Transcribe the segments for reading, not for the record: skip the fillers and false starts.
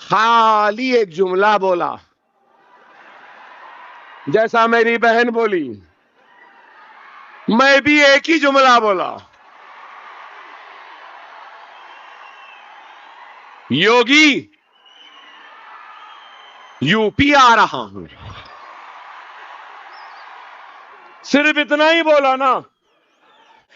खाली एक जुमला बोला, जैसा मेरी बहन बोली, मैं भी एक ही जुमला बोला। योगी यूपी आ रहा हूं, सिर्फ इतना ही बोला ना।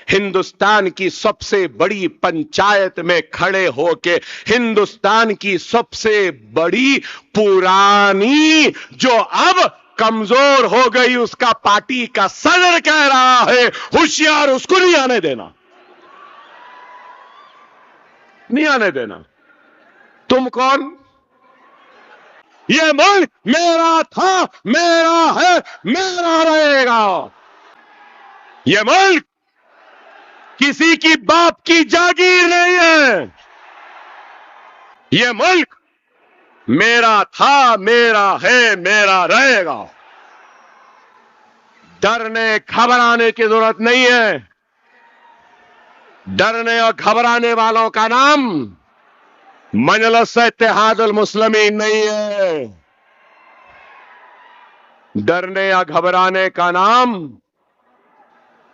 हिंदुस्तान की सबसे बड़ी पंचायत में खड़े होके हिंदुस्तान की सबसे बड़ी पुरानी, जो अब कमजोर हो गई, उसका पार्टी का सदर कह रहा है होशियार, उसको नहीं आने देना, नहीं आने देना। तुम कौन? ये मुल्क मेरा था, मेरा है, मेरा रहेगा। ये मुल्क किसी की बाप की जागीर नहीं है। ये मुल्क मेरा था, मेरा है, मेरा रहेगा। डरने घबराने की जरूरत नहीं है। डरने और घबराने वालों का नाम मजलिस इत्तेहादुल मुस्लिमीन नहीं है। डरने या घबराने का नाम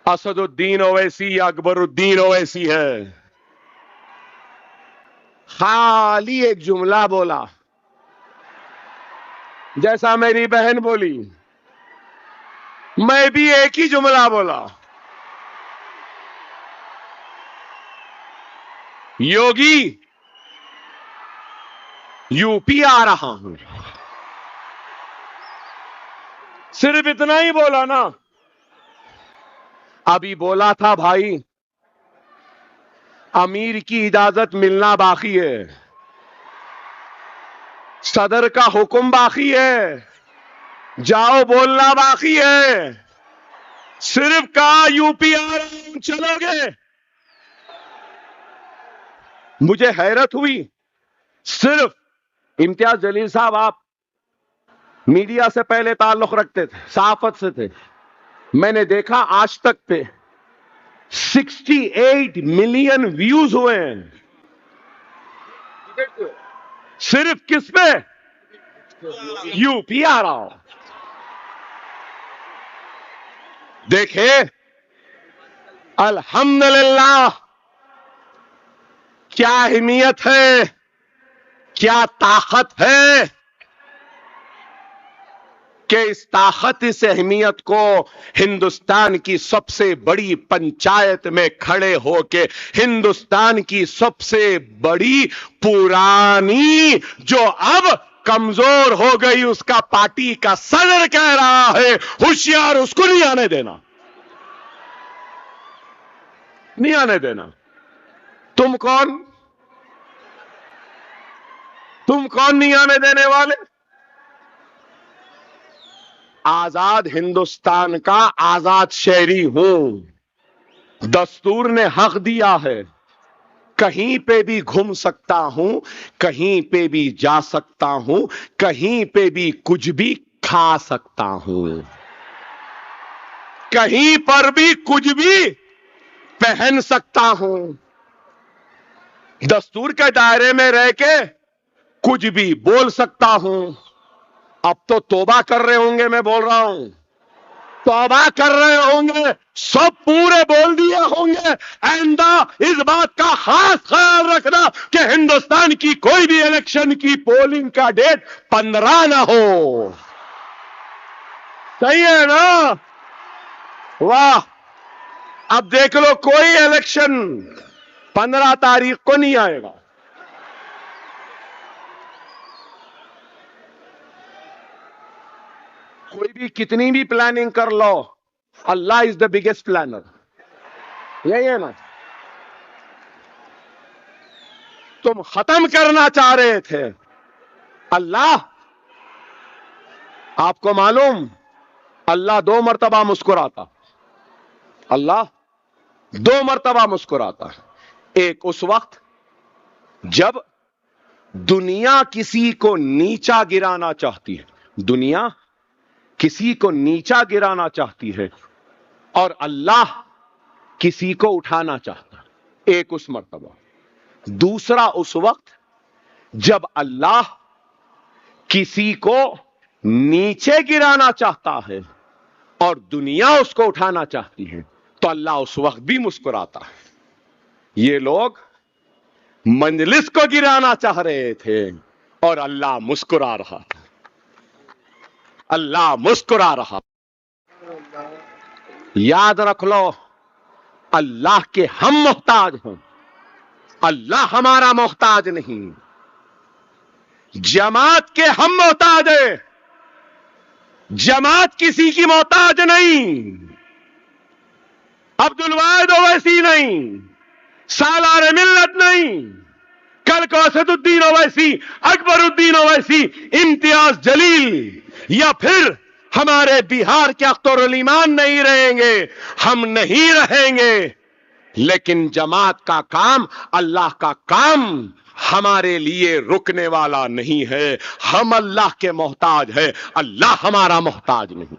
असदुद्दीन ओवैसी या अकबरुद्दीन ओवैसी है। खाली एक जुमला बोला, जैसा मेरी बहन बोली, मैं भी एक ही जुमला बोला। योगी यूपी आ रहा हूं, सिर्फ इतना ही बोला ना। अभी बोला था भाई, अमीर की इजाजत मिलना बाकी है, सदर का हुक्म बाकी है, जाओ बोलना बाकी है। सिर्फ कहा यूपी आ रहा हूं, चलोगे? मुझे हैरत हुई। सिर्फ इम्तियाज जलील साहब, आप मीडिया से पहले ताल्लुक रखते थे, सहाफत से थे। मैंने देखा आज तक पे 68 मिलियन व्यूज हुए हैं। सिर्फ किस पे? यूपी आ रहा हूं। देखे, अल्हम्दुलिल्लाह, क्या अहमियत है, क्या ताकत है कि इस ताकत, इस अहमियत को हिंदुस्तान की सबसे बड़ी पंचायत में खड़े होके हिंदुस्तान की सबसे बड़ी पुरानी, जो अब कमजोर हो गई, उसका पार्टी का सदर कह रहा है होशियार, उसको नहीं आने देना, नहीं आने देना। तुम कौन? तुम कौन नहीं आने देने वाले? आजाद हिंदुस्तान का आजाद शहरी हूं। दस्तूर ने हक दिया है, कहीं पे भी घूम सकता हूं, कहीं पे भी जा सकता हूं, कहीं पे भी कुछ भी खा सकता हूं, कहीं पर भी कुछ भी पहन सकता हूं। दस्तूर के दायरे में रह के कुछ भी बोल सकता हूं। अब तो तौबा कर रहे होंगे, मैं बोल रहा हूं, तौबा कर रहे होंगे, सब पूरे बोल दिए होंगे। आइंदा इस बात का खास ख्याल रखना कि हिंदुस्तान की कोई भी इलेक्शन की पोलिंग का डेट 15 ना हो। सही है ना? वाह, अब देख लो, कोई इलेक्शन 15 तारीख को नहीं आएगा। कोई भी कितनी भी प्लानिंग कर लो, अल्लाह इज द बिगेस्ट प्लानर, यही है ना? तुम खत्म करना चाह रहे थे, अल्लाह, आपको मालूम, अल्लाह 2 मरतबा मुस्कुराता, अल्लाह 2 मरतबा मुस्कुराता। एक उस वक्त जब दुनिया किसी को नीचा गिराना चाहती है, दुनिया किसी को नीचा गिराना चाहती है, और अल्लाह किसी को उठाना चाहता है। एक उस मर्तबा। दूसरा उस वक्त जब अल्लाह किसी को नीचे गिराना चाहता है और दुनिया उसको उठाना चाहती है, तो अल्लाह उस वक्त भी मुस्कुराता है। ये लोग मंजलिस को गिराना चाह रहे थे और अल्लाह मुस्कुरा रहा था। अल्लाह मुस्कुरा रहा। याद रख लो, अल्लाह के हम मोहताज हैं, अल्लाह हमारा मोहताज नहीं। जमात के हम मोहताज हैं, जमात किसी की मोहताज नहीं। अब्दुल वाहिद ओवैसी नहीं, सालार मिल्लत नहीं, कल को असदुद्दीन ओवैसी, अकबरुद्दीन ओवैसी, इम्तियाज जलील या फिर हमारे बिहार के अख्तरुल ईमान नहीं रहेंगे, हम नहीं रहेंगे। लेकिन जमात का काम, अल्लाह का काम हमारे लिए रुकने वाला नहीं है। हम अल्लाह के मोहताज है, अल्लाह हमारा मोहताज नहीं।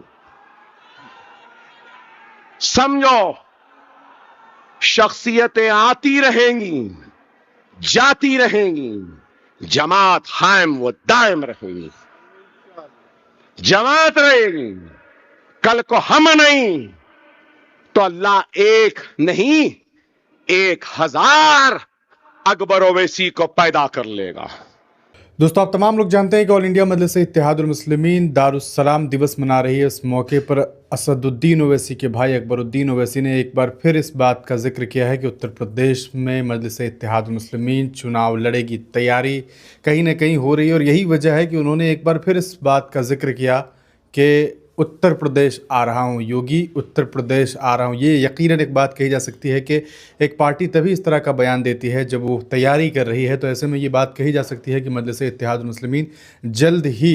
समझो, शख्सियतें आती रहेंगी, जाती रहेंगी, जमात कायम व दायम रहेगी। जमात रहेगी, कल को हम नहीं तो अल्लाह एक नहीं 1000 अकबर ओवैसी को पैदा कर लेगा। दोस्तों, आप तमाम लोग जानते हैं कि ऑल इंडिया मजलिस-ए-इत्तेहादुल मुस्लिमीन दारुस्सलाम दिवस मना रही है। इस मौके पर असदुद्दीन ओवैसी के भाई अकबरुद्दीन ओवैसी ने एक बार फिर इस बात का जिक्र किया है कि उत्तर प्रदेश में मजलिस-ए-इत्तेहादुल मुस्लिमीन चुनाव लड़ेगी, तैयारी कहीं ना कहीं हो रही है। और यही वजह है कि उन्होंने एक बार फिर इस बात का जिक्र किया कि उत्तर प्रदेश आ रहा हूँ, योगी उत्तर प्रदेश आ रहा हूँ। ये यकीनन एक बात कही जा सकती है कि एक पार्टी तभी इस तरह का बयान देती है जब वो तैयारी कर रही है। तो ऐसे में ये बात कही जा सकती है कि मजलिस-ए-इत्तेहादुल मुस्लिमीन जल्द ही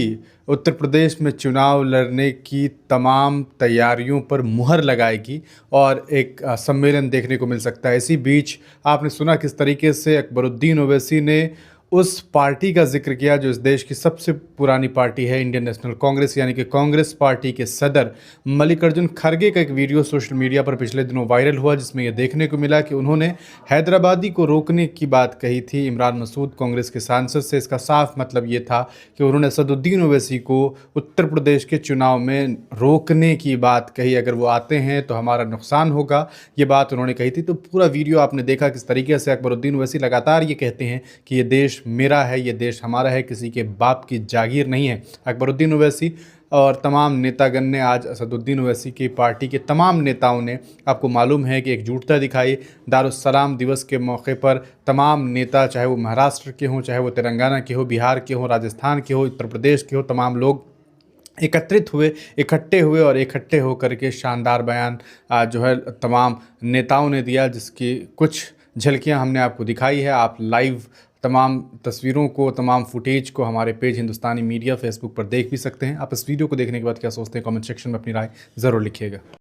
उत्तर प्रदेश में चुनाव लड़ने की तमाम तैयारियों पर मुहर लगाएगी और एक सम्मेलन देखने को मिल सकता है। इसी बीच आपने सुना किस तरीके से अकबरुद्दीन ओवैसी ने उस पार्टी का जिक्र किया जो इस देश की सबसे पुरानी पार्टी है, इंडियन नेशनल कांग्रेस, यानी कि कांग्रेस पार्टी के सदर मल्लिकार्जुन खड़गे का एक वीडियो सोशल मीडिया पर पिछले दिनों वायरल हुआ, जिसमें यह देखने को मिला कि उन्होंने हैदराबादी को रोकने की बात कही थी इमरान मसूद कांग्रेस के सांसद से। इसका साफ मतलब ये था कि उन्होंने असदुद्दीन ओवैसी को उत्तर प्रदेश के चुनाव में रोकने की बात कही। अगर वो आते हैं तो हमारा नुकसान होगा, ये बात उन्होंने कही थी। तो पूरा वीडियो आपने देखा किस तरीके से अकबरुद्दीन ओवैसी लगातार ये कहते हैं कि ये देश मेरा है, ये देश हमारा है, किसी के बाप की जागीर नहीं है। अकबरुद्दीन ओवैसी और तमाम नेतागण ने आज असदुद्दीन ओवैसी की पार्टी के तमाम नेताओं ने, आपको मालूम है कि एकजुटता दिखाई। दारुस्सलाम दिवस के मौके पर तमाम नेता, चाहे वो महाराष्ट्र के हों, चाहे वो तेलंगाना के हो, बिहार के हों, राजस्थान के हो, उत्तर प्रदेश के हो, तमाम लोग एकत्रित हुए, इकट्ठे हुए और इकट्ठे होकर के शानदार बयान जो है तमाम नेताओं ने दिया, जिसकी कुछ झलकियां हमने आपको दिखाई है। आप लाइव तमाम तस्वीरों को, तमाम फुटेज को हमारे पेज हिंदुस्तानी मीडिया फेसबुक पर देख भी सकते हैं। आप इस वीडियो को देखने के बाद क्या सोचते हैं, कमेंट सेक्शन में अपनी राय ज़रूर लिखिएगा।